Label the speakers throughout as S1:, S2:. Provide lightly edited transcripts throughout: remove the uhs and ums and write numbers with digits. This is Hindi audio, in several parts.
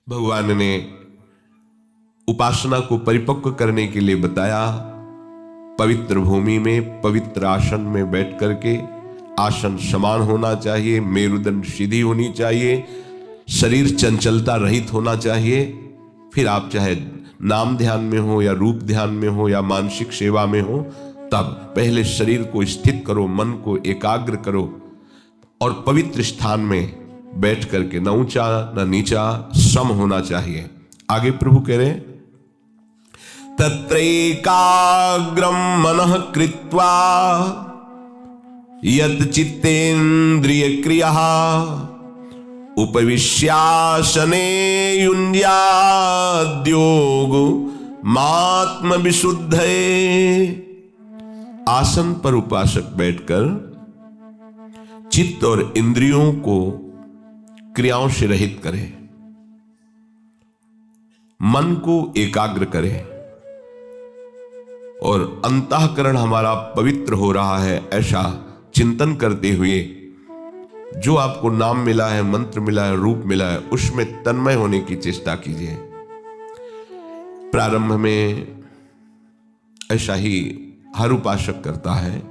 S1: भगवान ने उपासना को परिपक्व करने के लिए बताया। पवित्र भूमि में पवित्र आसन में बैठ करके, आसन समान होना चाहिए, मेरुदंड सीधी होनी चाहिए, शरीर चंचलता रहित होना चाहिए। फिर आप चाहे नाम ध्यान में हो या रूप ध्यान में हो या मानसिक सेवा में हो, तब पहले शरीर को स्थित करो, मन को एकाग्र करो और पवित्र स्थान में बैठ करके न ऊंचा न नीचा सम होना चाहिए। आगे प्रभु कह रहे, तत्रैकाग्रम मनः कृत्वा यत् चित्तेन्द्रिय क्रिया उपविश्यासने युञ्ज्याद्योग मात्म विशुद्धये। आसन पर उपासक बैठकर चित्त और इंद्रियों को क्रियाओं से रहित करे, मन को एकाग्र करे और अंतःकरण हमारा पवित्र हो रहा है ऐसा चिंतन करते हुए जो आपको नाम मिला है, मंत्र मिला है, रूप मिला है, उसमें तन्मय होने की चेष्टा कीजिए। प्रारंभ में ऐसा ही हर उपासक करता है।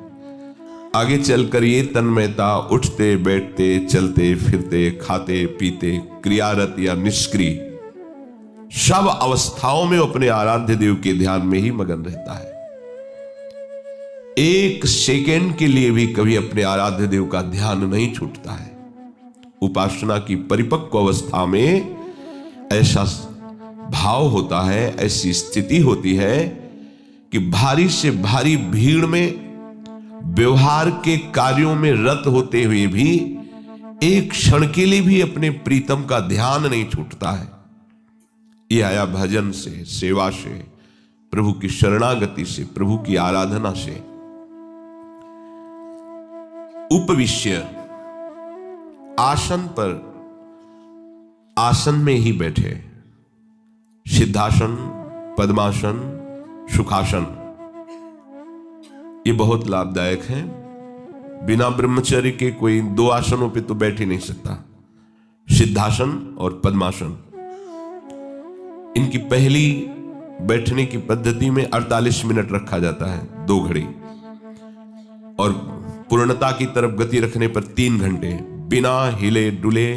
S1: आगे चलकर ये तन्मयता उठते बैठते चलते फिरते खाते पीते क्रियारत या निष्क्रिय सब अवस्थाओं में अपने आराध्य देव के ध्यान में ही मगन रहता है। एक सेकेंड के लिए भी कभी अपने आराध्य देव का ध्यान नहीं छूटता है। उपासना की परिपक्व अवस्था में ऐसा भाव होता है, ऐसी स्थिति होती है कि भारी से भारी भीड़ में व्यवहार के कार्यों में रत होते हुए भी एक क्षण के लिए भी अपने प्रीतम का ध्यान नहीं छूटता है। यह आया भजन से, सेवा से, प्रभु की शरणागति से, प्रभु की आराधना से। उपविश्य, आसन पर आसन में ही बैठे, सिद्धासन, पद्मासन, सुखासन, ये बहुत लाभदायक है। बिना ब्रह्मचर्य के कोई दो आसनों पे तो बैठ ही नहीं सकता। सिद्धासन और पद्मासन, इनकी पहली बैठने की पद्धति में 48 मिनट रखा जाता है, 2 घड़ी, और पूर्णता की तरफ गति रखने पर 3 घंटे, बिना हिले डुले,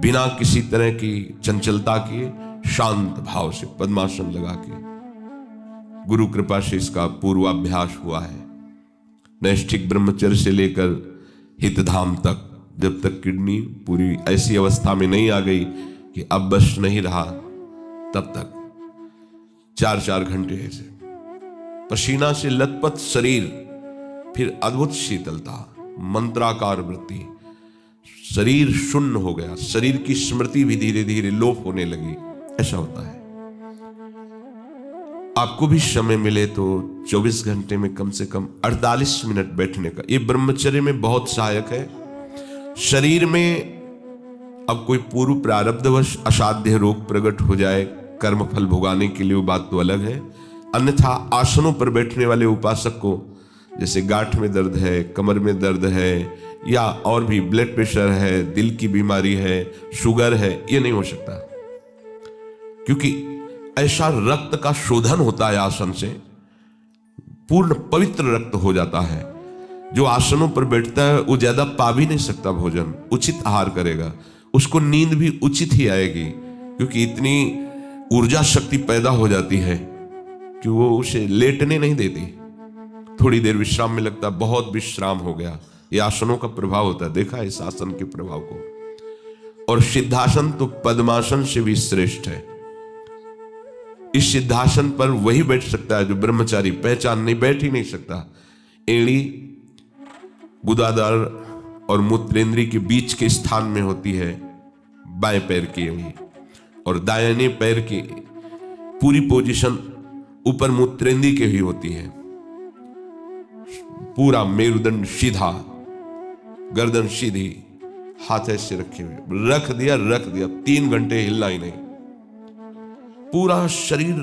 S1: बिना किसी तरह की चंचलता के शांत भाव से पद्मासन लगा के। गुरु कृपा से इसका पूर्वाभ्यास हुआ है। नैष्ठिक ब्रह्मचर्य से लेकर हितधाम तक, जब तक किडनी पूरी ऐसी अवस्था में नहीं आ गई कि अब बस नहीं रहा, तब तक 4-4 घंटे ऐसे पसीना से लथपथ शरीर, फिर अद्भुत शीतलता, मंत्राकार वृत्ति, शरीर शून्य हो गया, शरीर की स्मृति भी धीरे धीरे लोप होने लगी। ऐसा होता है। आपको भी समय मिले तो 24 घंटे में कम से कम 48 मिनट बैठने का, ये ब्रह्मचर्य में बहुत सहायक है। शरीर में अब कोई पूर्व प्रारब्धवश असाध्य रोग प्रकट हो जाए कर्म फल भोगाने के लिए, वो बात तो अलग है। अन्यथा आसनों पर बैठने वाले उपासक को जैसे गांठ में दर्द है, कमर में दर्द है, या और भी ब्लड प्रेशर है, दिल की बीमारी है, शुगर है, ये नहीं हो सकता, क्योंकि ऐसा रक्त का शोधन होता है आसन से, पूर्ण पवित्र रक्त हो जाता है। जो आसनों पर बैठता है वो ज्यादा पा भी नहीं सकता भोजन, उचित आहार करेगा, उसको नींद भी उचित ही आएगी, क्योंकि इतनी ऊर्जा शक्ति पैदा हो जाती है कि वो उसे लेटने नहीं देती। थोड़ी देर विश्राम में लगता, बहुत विश्राम हो गया। ये आसनों का प्रभाव होता है, देखा इस आसन के प्रभाव को। और सिद्धासन तो पद्मासन से भी श्रेष्ठ है। इस सिद्धासन पर वही बैठ सकता है जो ब्रह्मचारी, पहचान नहीं, बैठ ही नहीं सकता। एड़ी गुदादार और मूत्रेंद्री के बीच के स्थान में होती है बाएं पैर की एड़ी, और दाहिने पैर की पूरी पोजीशन ऊपर मूत्रेंद्री के ही होती है। पूरा मेरुदंड सीधा, गर्दन सीधी, हाथ ऐसे रखे हुए, रख दिया 3 घंटे हिलना ही नहीं। पूरा शरीर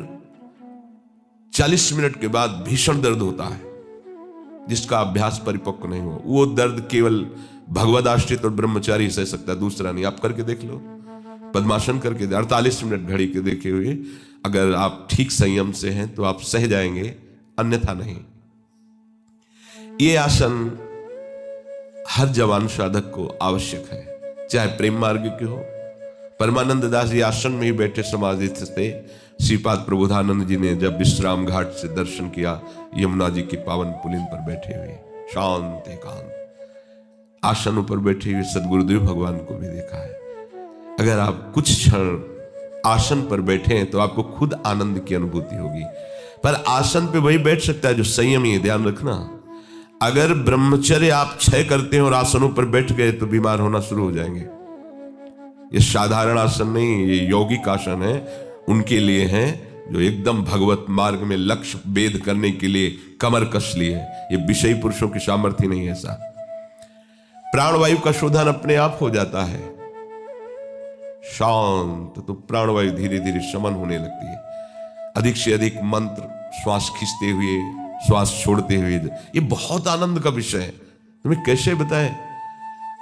S1: 40 मिनट के बाद भीषण दर्द होता है, जिसका अभ्यास परिपक्व नहीं हो। वो दर्द केवल भगवद आश्रित और ब्रह्मचारी सह सकता है, दूसरा नहीं। आप करके देख लो, पद्मासन करके 48 मिनट घड़ी के देखे हुए अगर आप ठीक संयम से हैं तो आप सह जाएंगे, अन्यथा नहीं। ये आसन हर जवान साधक को आवश्यक है, चाहे प्रेम मार्ग के हो। परमानंद दास जी आश्रम में ही बैठे समाधिस्थ थे। श्रीपाद प्रबोधानंद जी ने जब विश्राम घाट से दर्शन किया, यमुना जी की पावन पुलिन पर बैठे हुए शांत एकांत आसनों पर बैठे हुए सदगुरुदेव भगवान को भी देखा है। अगर आप कुछ क्षण आसन पर बैठे हैं तो आपको खुद आनंद की अनुभूति होगी। पर आसन पे वही बैठ सकता है जो संयमी है, ध्यान रखना। अगर ब्रह्मचर्य आप क्षय करते हैं और आसनों पर बैठ गए तो बीमार होना शुरू हो जाएंगे। ये साधारण आसन नहीं, ये यौगिक आसन है, उनके लिए है जो एकदम भगवत मार्ग में लक्ष्य भेद करने के लिए कमर कस लिए है। ये विषयी पुरुषों की सामर्थ्य नहीं है। ऐसा प्राणवायु का शोधन अपने आप हो जाता है शांत, तो प्राणवायु धीरे धीरे शमन होने लगती है। अधिक से अधिक मंत्र श्वास खींचते हुए श्वास छोड़ते हुए, ये बहुत आनंद का विषय है। तुम्हें कैसे बताएं,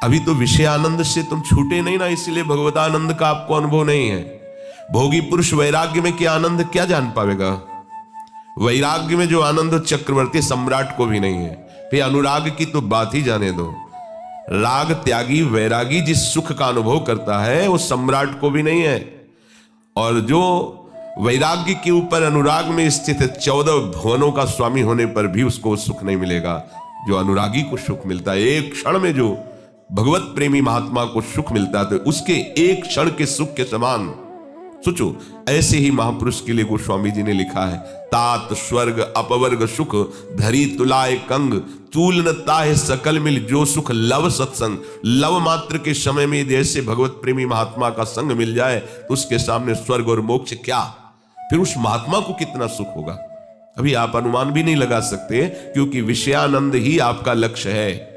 S1: अभी तो विषय आनंद से तुम छूटे नहीं ना, इसलिए भगवतानंद का आपको अनुभव नहीं है। भोगी पुरुष वैराग्य में क्या आनंद क्या जान पाएगा? वैराग्य में जो आनंद चक्रवर्ती सम्राट को भी नहीं है। फिर अनुराग की तो बात ही जाने दो। राग त्यागी वैरागी जिस सुख का अनुभव करता है वो सम्राट को भी नहीं है। और जो वैराग्य के ऊपर अनुराग में स्थित 14 भुवनों का स्वामी होने पर भी उसको सुख नहीं मिलेगा जो अनुरागी को सुख मिलता है। एक क्षण में जो भगवत प्रेमी महात्मा को सुख मिलता है तो उसके एक क्षण के सुख के समान सोचो। ऐसे ही महापुरुष के लिए गोस्वामी जी ने लिखा है, तात स्वर्ग अपवर्ग सुख धरी तुलाए कंग तूल न ताहे सकल मिल जो सुख लव सत्संग। लव मात्र के समय में यदि ऐसे भगवत प्रेमी महात्मा का संग मिल जाए तो उसके सामने स्वर्ग और मोक्ष क्या, फिर उस महात्मा को कितना सुख होगा अभी आप अनुमान भी नहीं लगा सकते, क्योंकि विषयानंद ही आपका लक्ष्य है।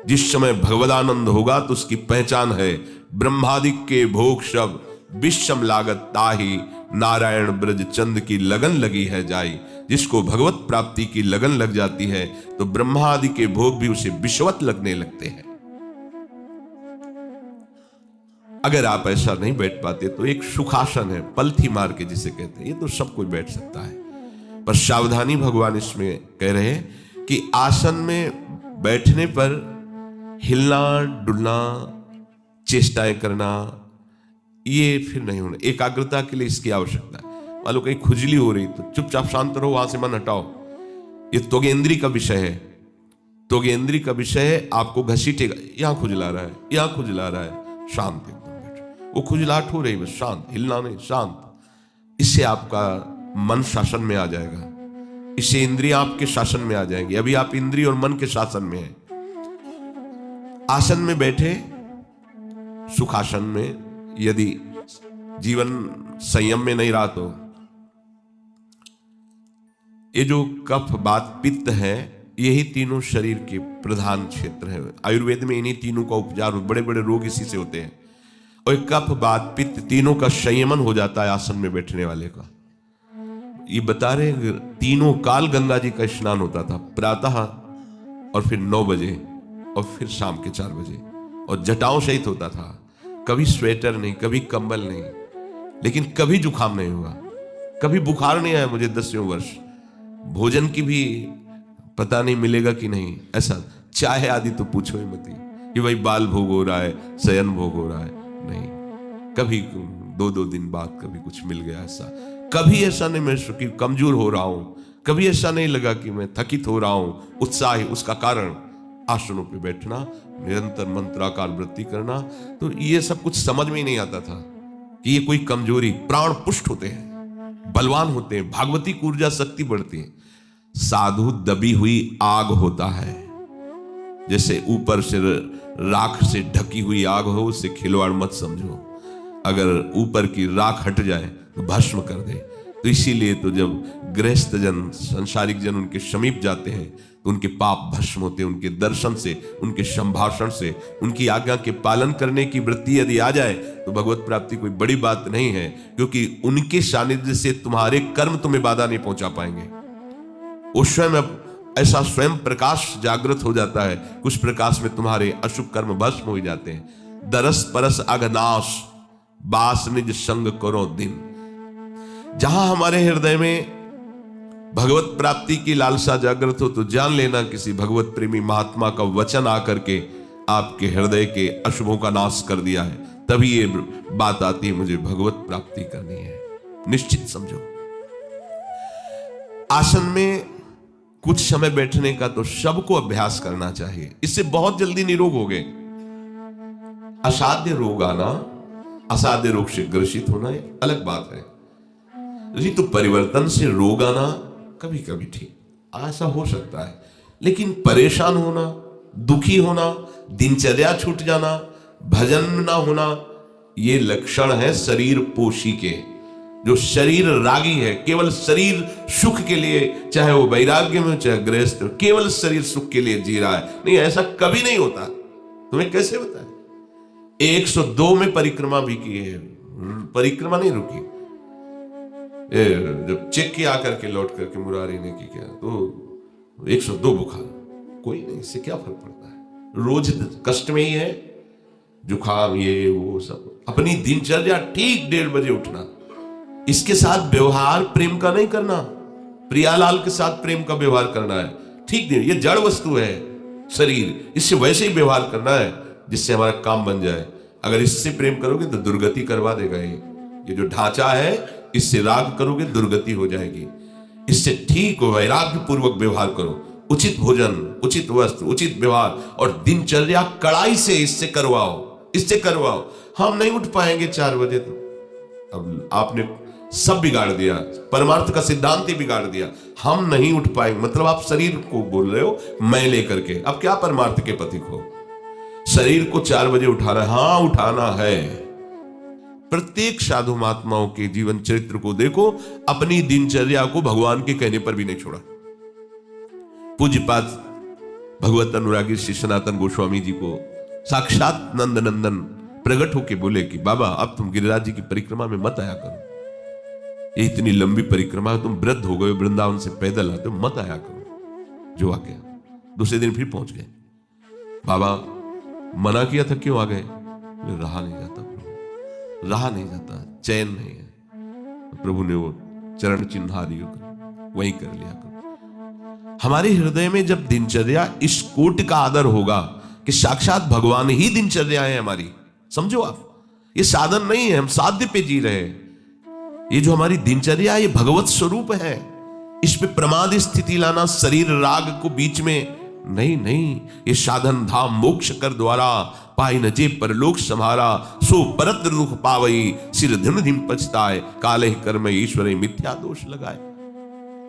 S1: जिस समय भगवदानंद होगा तो उसकी पहचान है ब्रह्मादिक के भोग शब्द विषम लागत ताही नारायण ब्रज चंद की लगन लगी है जाई। जिसको भगवत प्राप्ति की लगन लग जाती है तो ब्रह्मा आदि के भोग भी उसे विषवत लगने लगते हैं। अगर आप ऐसा नहीं बैठ पाते तो एक सुखासन है, पलथी मार के जिसे कहते हैं, ये तो सब कोई बैठ सकता है। पर सावधानी भगवान इसमें कह रहे हैं कि आसन में बैठने पर हिलना डुलना चेष्टाएं करना ये फिर नहीं होना। एकाग्रता के लिए इसकी आवश्यकता है। मान लो कहीं खुजली हो रही तो चुपचाप शांत रहो, वहां से मन हटाओ। ये त्वगेंद्री का विषय है, त्वगेंद्री का विषय है। आपको घसीटेगा, यहां खुजला रहा है, यहां खुजला रहा है, शांत एकदम बैठो। वो खुजलाहट हो रही बस शांत, हिलना नहीं, शांत। इससे आपका मन शासन में आ जाएगा, इससे इंद्रियां आपके शासन में आ जाएंगी। अभी आप इंद्रिय और मन के शासन में हैं। आसन में बैठे सुखासन में यदि जीवन संयम में नहीं रहा तो ये जो कफ वात पित्त है यही तीनों शरीर के प्रधान क्षेत्र हैं। आयुर्वेद में इन्हीं तीनों का उपचार, बड़े बड़े रोग इसी से होते हैं। और कफ वात पित्त तीनों का संयमन हो जाता है आसन में बैठने वाले का। ये बता रहे तीनों काल गंगा जी का स्नान होता था, प्रातः और फिर 9 बजे और फिर शाम के 4 बजे, और जटाओं सहित होता था। कभी स्वेटर नहीं, कभी कंबल नहीं, लेकिन कभी जुकाम नहीं हुआ, कभी बुखार नहीं आया मुझे 10 वर्ष। भोजन की भी पता नहीं मिलेगा कि नहीं, ऐसा चाय आदि तो पूछो ही मत कि भाई बाल भोग हो रहा है, शयन भोग हो रहा है, नहीं। कभी 2-2 दिन बाद कभी कुछ मिल गया, ऐसा कभी ऐसा नहीं महसूस कि कमजोर हो रहा हूं, कभी ऐसा नहीं लगा कि मैं थकित हो रहा हूं। उत्साह, उसका कारण आसनों पे बैठना, निरंतर मंत्राकार वृत्ति करना। तो ये सब कुछ समझ में ही नहीं आता था कि ये कोई कमजोरी, प्राण पुष्ट होते हैं, बलवान होते हैं, भागवती ऊर्जा शक्ति बढ़ती है। साधु दबी हुई आग होता है, जैसे ऊपर से राख से ढकी हुई आग हो, उससे खिलवाड़ मत समझो। अगर ऊपर की राख हट जाए तो भस्म कर दे। तो इसीलिए तो जब गृहस्थ जन, संसारिक जन उनके समीप जाते हैं तो उनके पाप भस्म होते हैं। उनके दर्शन से, उनके संभाषण से, उनकी आज्ञा के पालन करने की वृत्ति यदि आ जाए तो भगवत प्राप्ति कोई बड़ी बात नहीं है, क्योंकि उनके सानिध्य से तुम्हारे कर्म तुम्हें बाधा नहीं पहुंचा पाएंगे। उस स्वयं ऐसा स्वयं प्रकाश जागृत हो जाता है, कुछ प्रकाश में तुम्हारे अशुभ कर्म भस्म हो जाते हैं। दरस परस अघनाश, बास निज संग करो दिन। जहां हमारे हृदय में भगवत प्राप्ति की लालसा जागृत हो तो जान लेना किसी भगवत प्रेमी महात्मा का वचन आकर के आपके हृदय के अशुभों का नाश कर दिया है। तभी ये बात आती है मुझे भगवत प्राप्ति करनी है। निश्चित समझो, आसन में कुछ समय बैठने का तो सबको अभ्यास करना चाहिए, इससे बहुत जल्दी निरोग हो गए। असाध्य रोग आना, असाध्य रोग से ग्रसित होना एक अलग बात है। ऋतु परिवर्तन से रोग आना कभी कभी ठीक, ऐसा हो सकता है, लेकिन परेशान होना, दुखी होना, दिनचर्या छूट जाना, भजन ना होना, ये लक्षण है शरीर पोषी के। जो शरीर रागी है, केवल शरीर सुख के लिए, चाहे वो वैराग्य में चाहे गृहस्थ, केवल शरीर सुख के लिए जी रहा है। नहीं, ऐसा कभी नहीं होता। तुम्हें कैसे होता है? 102 में परिक्रमा भी की है, परिक्रमा नहीं रुकी। जब चेक किया करके लौट करके मुरारी ने की क्या, तो 102 बुखार, कोई नहीं, इससे क्या फर्क पड़ता है? रोज कष्ट में ही है, जुखाम ये वो सब। अपनी दिनचर्या ठीक 1:30 बजे उठना, इसके साथ व्यवहार प्रेम का नहीं करना, प्रियालाल के साथ प्रेम का व्यवहार करना है। ठीक नहीं, ये जड़ वस्तु है शरीर, इससे वैसे ही व्यवहार करना है जिससे हमारा काम बन जाए। अगर इससे प्रेम करोगे तो दुर्गति करवा देगा। ये जो ढांचा है, इससे राग करोगे दुर्गति हो जाएगी। इससे ठीक वैराग्य पूर्वक व्यवहार करो, उचित भोजन, उचित वस्त्र, उचित व्यवहार, और दिनचर्या कड़ाई से इससे करवाओ। हम नहीं उठ पाएंगे 4 बजे, तो अब आपने सब बिगाड़ दिया, परमार्थ का सिद्धांत ही बिगाड़ दिया। हम नहीं उठ पाएंगे मतलब आप शरीर को बोल रहे हो मैं लेकर के। अब क्या परमार्थ के पथिक हो? शरीर को 4 बजे उठाना है, हाँ उठाना है। प्रत्येक साधु महात्माओं के जीवन चरित्र को देखो, अपनी दिनचर्या को भगवान के कहने पर भी नहीं छोड़ा। पूज्यपाद भगवत अनुरागी श्री सनातन गोस्वामी जी को साक्षात नंद नंदन प्रकट होके बोले कि बाबा अब तुम गिरिराज जी की परिक्रमा में मत आया करो, ये इतनी लंबी परिक्रमा, तुम वृद्ध हो गए, वृंदावन से पैदल आते हो, मत आया करो। जो आ गया, दूसरे दिन फिर पहुंच गए। बाबा मना किया था, क्यों आ गए? रहा नहीं जाता प्रभु, रहा नहीं जाता, चैन नहीं है। तो प्रभु ने वो चरण चिन्हारी वहीं कर लिया करो। हमारे हृदय में जब दिनचर्या इस कोट का आदर होगा कि साक्षात भगवान ही दिनचर्या है हमारी, समझो आप, ये साधन नहीं है, हम साध्य पे जी रहे हैं। ये जो हमारी दिनचर्या है, ये भगवत स्वरूप है। इस पे प्रमाद स्थिति लाना, शरीर राग को बीच में नहीं, ये साधन धाम मोक्ष कर द्वारा पाई न जे परलोक सम्हारा, सो परत दुख पावई, सिर धिम धिम पछताए, काले कर्म ईश्वर मिथ्या दोष लगाए।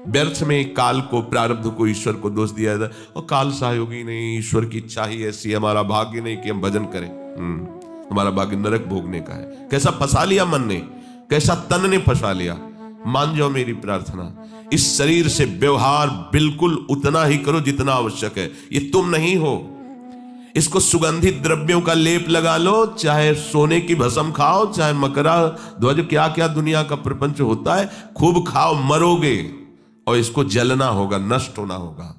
S1: व्यर्थ में काल को, प्रारब्ध को, ईश्वर को दोष दिया जाता है, और काल सहयोगी नहीं, ईश्वर की इच्छा ही ऐसी, हमारा भाग्य नहीं कि हम भजन करें। हमारा भाग्य नरक भोगने का है। कैसा फंसा लिया मन ने, कैसा तन ने फंसा लिया। मान जाओ मेरी प्रार्थना, इस शरीर से व्यवहार बिल्कुल उतना ही करो जितना आवश्यक है। ये तुम नहीं हो। इसको सुगंधित द्रव्यों का लेप लगा लो, चाहे सोने की भस्म खाओ, चाहे मकरा ध्वज, क्या क्या दुनिया का प्रपंच होता है, खूब खाओ, मरोगे और इसको जलना होगा, नष्ट होना होगा।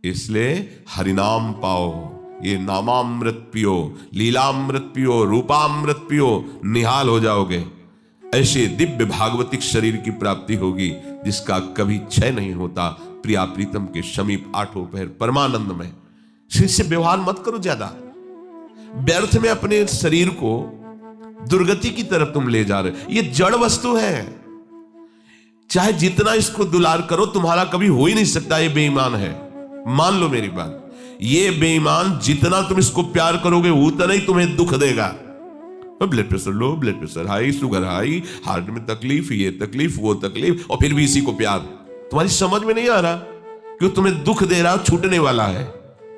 S1: इसलिए हरिनाम पाओ, ये नामामृत पियो, लीलामृत पियो, रूपामृत पियो, निहाल हो जाओगे। ऐसे दिव्य भागवतिक शरीर की प्राप्ति होगी जिसका कभी क्षय नहीं होता। प्रिया प्रीतम के समीप 8 पहर परमानंद में। से व्यवहार मत करो ज्यादा, व्यर्थ में अपने शरीर को दुर्गति की तरफ तुम ले जा रहे। ये जड़ वस्तु है, चाहे जितना इसको दुलार करो तुम्हारा कभी हो ही नहीं सकता। ये बेईमान है, मान लो मेरी बात। ये बेईमान जितना तुम इसको प्यार करोगे उतना ही तुम्हें दुख देगा। Blood pressure low, blood pressure high, sugar high, heart में तकलीफ, ये तकलीफ, वो तकलीफ, और फिर भी इसी को प्यार। तुम्हारी समझ में नहीं आ रहा क्यों तुम्हें दुख दे रहा, छूटने वाला है,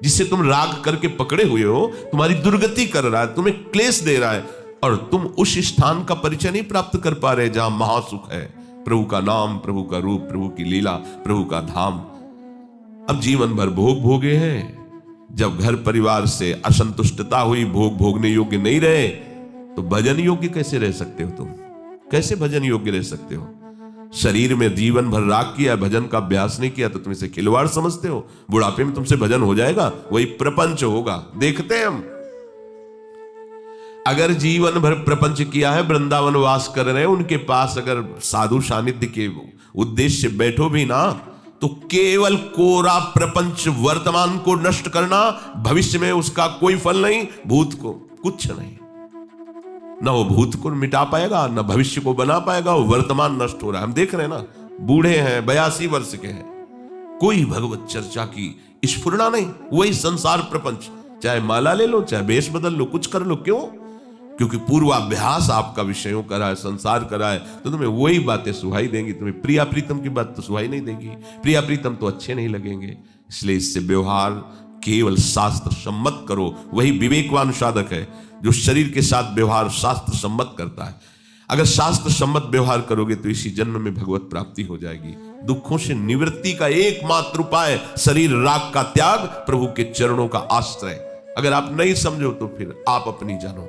S1: जिससे तुम राग करके पकड़े हुए हो, तुम्हारी दुर्गति कर रहा है, तुम्हें क्लेश दे रहा है, और तुम उस स्थान का परिचय नहीं प्राप्त कर पा रहे जहां महासुख है। प्रभु का नाम, प्रभु का रूप, प्रभु की लीला, प्रभु का धाम। अब जीवन भर भोग भोगे हैं। जब घर परिवार से असंतुष्टता हुई, भोग भोगने योग्य नहीं रहे, तो भजन योग्य कैसे रह सकते हो? तुम कैसे भजन योग्य रह सकते हो? शरीर में जीवन भर राग किया, भजन का अभ्यास नहीं किया, तो तुम इसे खिलवाड़ समझते हो। बुढ़ापे में तुमसे भजन हो जाएगा, वही प्रपंच होगा। देखते हैं हम। अगर जीवन भर प्रपंच किया है, वृंदावन वास कर रहे हैं, उनके पास अगर साधु सानिध्य के उद्देश्य से बैठो भी ना, तो केवल कोरा प्रपंच वर्तमान को नष्ट करना, भविष्य में उसका कोई फल नहीं, भूत को कुछ नहीं। ना वो भूत को मिटा पाएगा, ना भविष्य को बना पाएगा, वो वर्तमान नष्ट हो रहा है। हम देख रहे हैं ना, बूढ़े हैं, 82 वर्ष के हैं, कोई भगवत चर्चा की स्फुरना नहीं, वही संसार प्रपंच, चाहे माला ले लो, चाहे वेश बदल लो, कुछ कर लो। क्यों? क्योंकि पूर्वाभ्यास आपका विषयों का है, संसार का है, तो तुम्हें वही बातें सुहाई देंगी। तुम्हें प्रिया प्रीतम की बात तो सुहाई नहीं देगी, प्रिया प्रीतम तो अच्छे नहीं लगेंगे। इसलिए इससे व्यवहार केवल शास्त्र सम्मत करो, वही विवेकवान साधक है जो शरीर के साथ व्यवहार शास्त्र सम्मत करता है। अगर शास्त्र सम्मत व्यवहार करोगे तो इसी जन्म में भगवत प्राप्ति हो जाएगी। दुखों से निवृत्ति का एकमात्र उपाय शरीर राग का त्याग, प्रभु के चरणों का आश्रय। अगर आप नहीं समझो तो फिर आप अपनी जानो।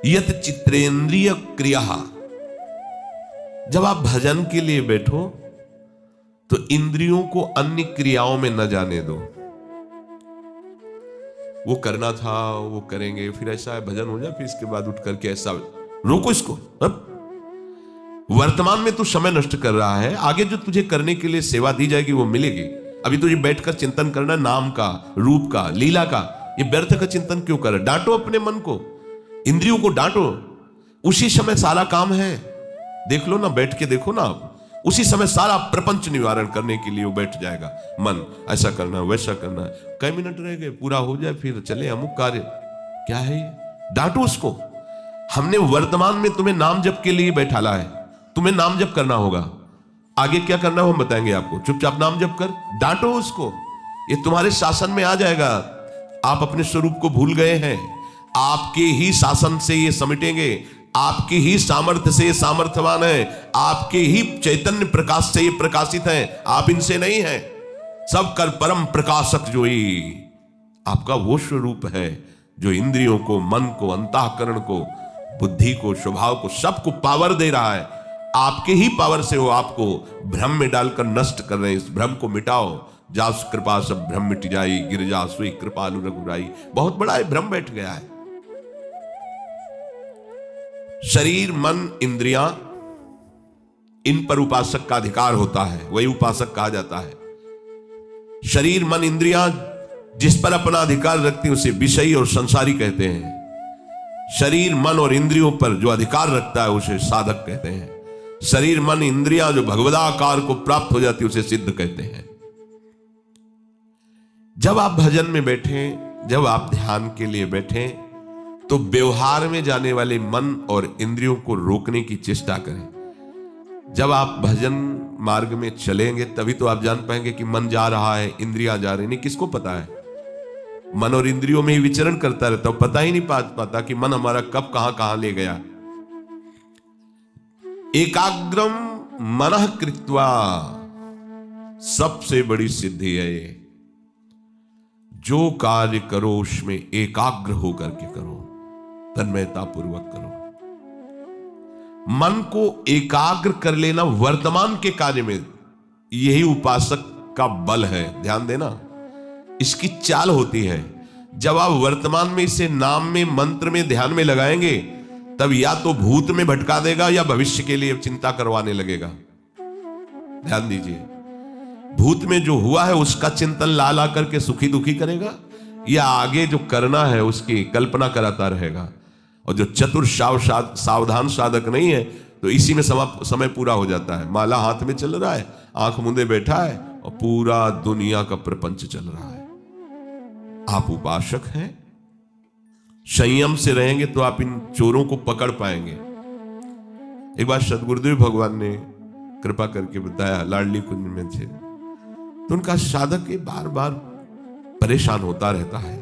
S1: यत चित्रेंद्रिय क्रिया, जब आप भजन के लिए बैठो तो इंद्रियों को अन्य क्रियाओं में न जाने दो। वो करना था वो करेंगे, फिर ऐसा है भजन हो जाए, फिर इसके बाद उठ करके ऐसा, रोको इसको। वर्तमान में तू समय नष्ट कर रहा है, आगे जो तुझे करने के लिए सेवा दी जाएगी वो मिलेगी। अभी तुझे बैठकर चिंतन करना नाम का, रूप का, लीला का, ये व्यर्थ का चिंतन क्यों कर? डांटो अपने मन को, इंद्रियों को डांटो। उसी समय सारा काम है, देख लो ना, बैठ के देखो ना आप, उसी समय सारा प्रपंच निवारण करने के लिए वो बैठ जाएगा। मन ऐसा करना वैसा करना, कई मिनट रह गए, पूरा हो जाए, फिर चले अमुक कार्य। क्या है ये? डांटो उसको। हमने वर्तमान में तुम्हें नाम जप के लिए बैठाला है, तुम्हें नाम जप करना होगा। आगे क्या करना है हम बताएंगे आपको, चुपचाप नाम जप कर। डांटो उसको, ये तुम्हारे शासन में आ जाएगा। आप अपने स्वरूप को भूल गए हैं, आपके ही शासन से ये समेटेंगे, आपकी ही सामर्थ्य से ये सामर्थ्यवान है, आपके ही चैतन्य प्रकाश से ये प्रकाशित हैं, आप इनसे नहीं हैं। सब कर परम प्रकाशक जो ही आपका वो स्वरूप है जो इंद्रियों को, मन को, अंतःकरण को, बुद्धि को, स्वभाव को, सबको पावर दे रहा है। आपके ही पावर से वो आपको भ्रम में डालकर नष्ट कर रहे हैं। इस भ्रम को मिटाओ। जास कृपा सब भ्रम मिट जाई, गिरजा सुई कृपालु रघुराई। बहुत बड़ा भ्रम बैठ गया है। शरीर, मन, इंद्रियां, इन पर उपासक का अधिकार होता है, वही उपासक कहा जाता है। शरीर, मन, इंद्रियां जिस पर अपना अधिकार रखती है उसे विषयी और संसारी कहते हैं। शरीर, मन और इंद्रियों पर जो अधिकार रखता है उसे साधक कहते हैं। शरीर, मन, इंद्रियां जो भगवदाकार को प्राप्त हो जाती है उसे सिद्ध कहते हैं। जब आप भजन में बैठे, जब आप ध्यान के लिए बैठे, तो व्यवहार में जाने वाले मन और इंद्रियों को रोकने की चेष्टा करें। जब आप भजन मार्ग में चलेंगे तभी तो आप जान पाएंगे कि मन जा रहा है, इंद्रियां जा रही नहीं। किसको पता है? मन और इंद्रियों में ही विचरण करता रहता, पता ही नहीं पाता कि मन हमारा कब कहां कहां ले गया। एकाग्रम मनः कृत्वा, सबसे बड़ी सिद्धि है ये। जो कार्य करो उसमें एकाग्र होकर के करो, तन्मयता पूर्वक करो। मन को एकाग्र कर लेना वर्तमान के कार्य में, यही उपासक का बल है। ध्यान देना, इसकी चाल होती है। जब आप वर्तमान में इसे नाम में, मंत्र में, ध्यान में लगाएंगे, तब या तो भूत में भटका देगा या भविष्य के लिए चिंता करवाने लगेगा। ध्यान दीजिए, भूत में जो हुआ है उसका चिंतन ला ला करके सुखी दुखी करेगा, या आगे जो करना है उसकी कल्पना कराता रहेगा। और जो चतुर सावधान साधक नहीं है तो इसी में समय पूरा हो जाता है। माला हाथ में चल रहा है, आंख मूंदे बैठा है और पूरा दुनिया का प्रपंच चल रहा है। आप उपासक हैं, संयम से रहेंगे तो आप इन चोरों को पकड़ पाएंगे। एक बार सदगुरुदेव भगवान ने कृपा करके बताया, लाडली कुंज में थे तो उनका साधक बार बार परेशान होता रहता है।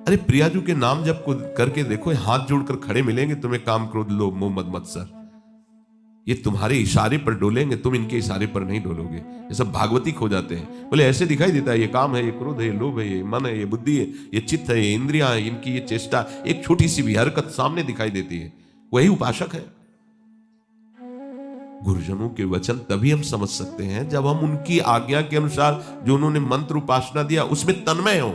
S1: अरे प्रियाजू के नाम जब करके देखो, हाथ जोड़कर खड़े मिलेंगे तुम्हें, काम, क्रोध, लोभ, मोह, मद, मत्सर, ये तुम्हारे इशारे पर डोलेंगे, तुम इनके इशारे पर नहीं डोलोगे। ये सब भागवतिक हो जाते हैं। बोले ऐसे दिखाई देता है, ये काम है, ये क्रोध है, ये लोभ है, ये मन है, ये बुद्धि है, ये चित्त है, ये इंद्रियां है, इनकी ये चेष्टा, एक छोटी सी भी हरकत सामने दिखाई देती है, वही उपासक है। गुरुजनों के वचन तभी हम समझ सकते हैं जब हम उनकी आज्ञा के अनुसार जो उन्होंने मंत्र उपासना दिया उसमें तन्मय हो।